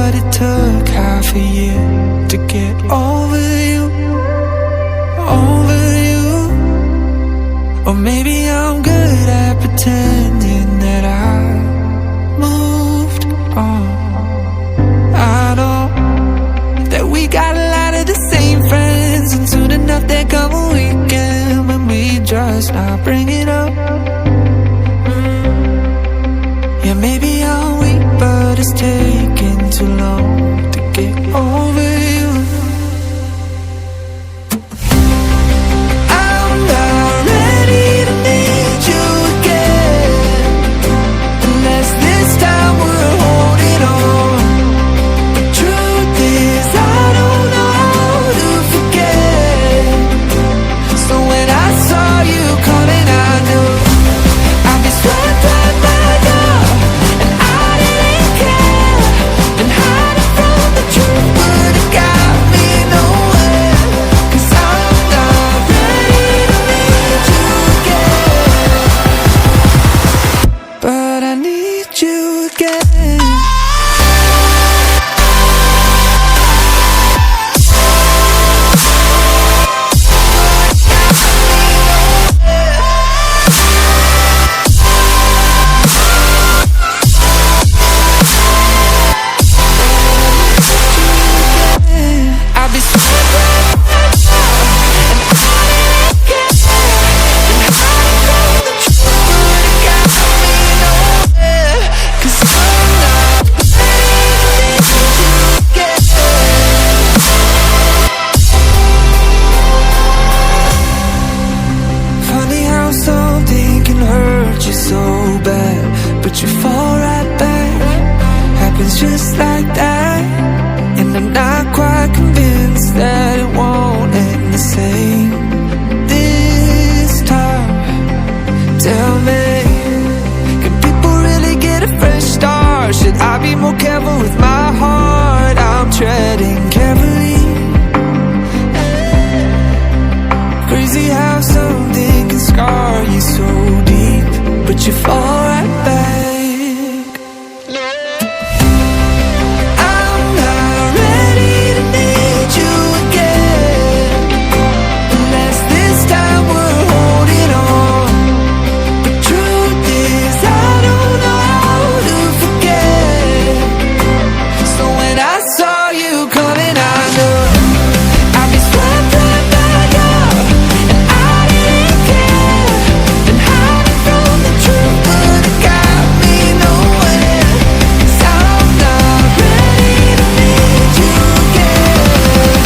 but it took half a year to get over you, over you. Or maybe I'm good at pretending that I moved on. I know that we got a lot of the same friends, and soon enough there come a weekend when we just not bring it up. Yeah, maybe I'm weak, but it's taking too long to get over you. I'm not ready to need you again, unless this time we're holding on. The truth is I don't know how to forget. So when I saw you coming, I knew I'd be swept right by now, and I didn't care. Been hiding from the truth, but it got me nowhere. 'Cause I'm not ready to need you again, but I need you again. I'll be swept right by now, and I didn't care. Been hiding from the truth, but it got me nowhere. 'Cause I'm not ready to need you again. Funny how something can hurt you so bad, but you fall right back. Happens just like that. And I'm not quite convinced that it won't end the same this time. Tell me, can people really get a fresh start? Should I be more careful with my heart? I'm treading carefully. Crazy how something can scar you so deep, but you fall right back. I'm not ready to need you again, unless this time we're holding on. The truth is I don't know how to forget. So when I saw you coming, I knew I'd be swept right by now, and I didn't care. Been hiding from the truth, but it got me nowhere. 'Cause I'm not ready to need you again,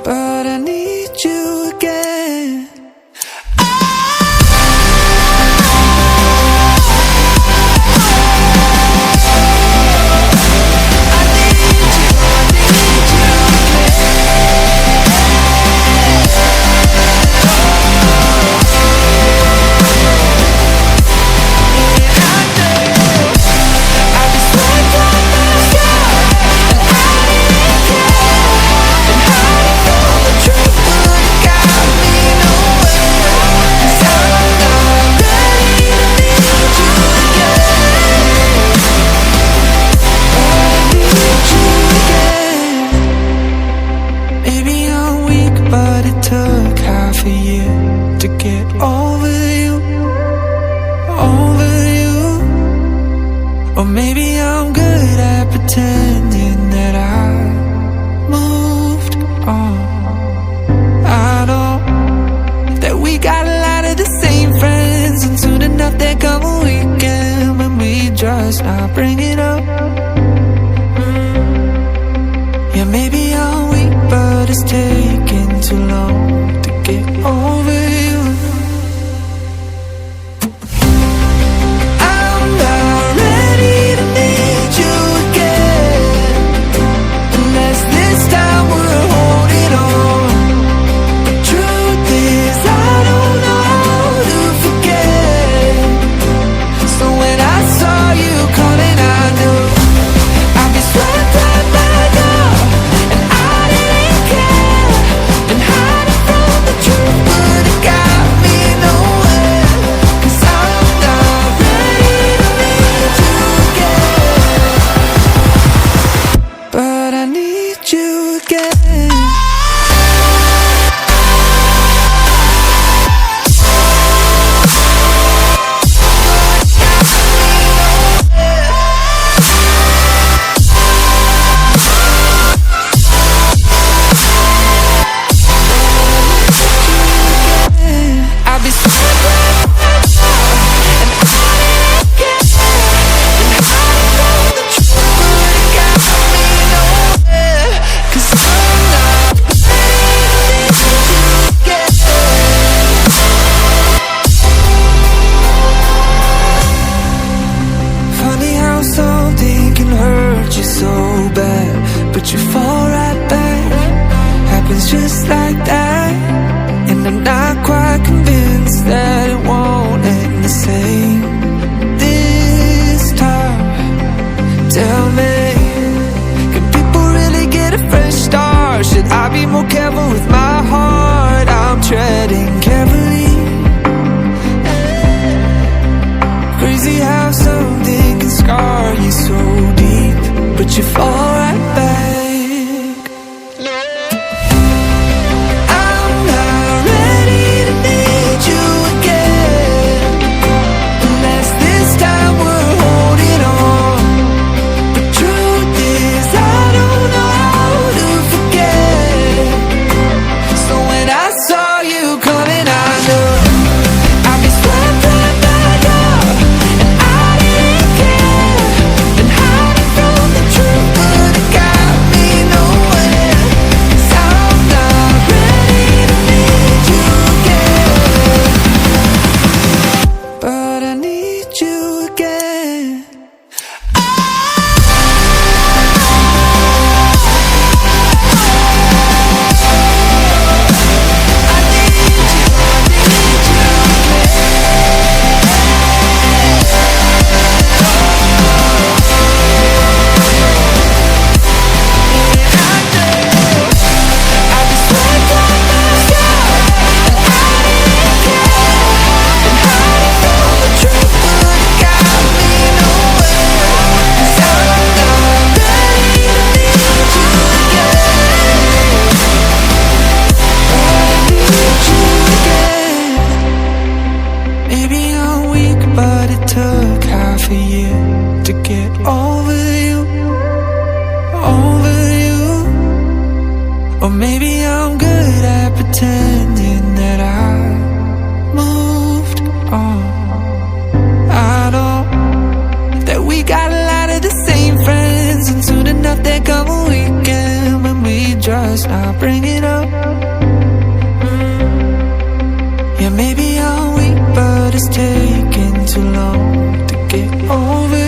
but I need you again. Maybe I'm weak, but it took half a year to get over you, over you. Or maybe I'm good at pretending that I moved on. I know that we got a lot of the same friends, and soon enough there come a weekend when we just not bring it up. Yeah, maybe I'm weak, but it's taking too long to get over you. I'm not ready to need you again, unless this time we're holding on. The truth is I don't know how to forget. So when I saw you coming, but you fall right back. Happens just like that. And I'm not quite convinced that it won't end the same this time. Tell me, can people really get a fresh start? Should I be more careful with my heart? I'm treading carefully. Crazy how something can scar you so deep, but you fall right back. I'm not ready to need you again, unless this time we're holding on. The truth is I don't know how to forget. So when I saw you coming, I knew I'd be swept right back up, and I didn't care. And hiding from the truth would have got me nowhere. 'Cause I'm not ready to need you again, but I need you again. Maybe I'm weak, but it took half a year to get over you, over you. Or maybe I'm good at pretending that I moved on. I know that we got a lot of the same friends, and soon enough there come a weekend when we just not bring it up. Yeah, maybe I'm weak, but it's taking too long to get over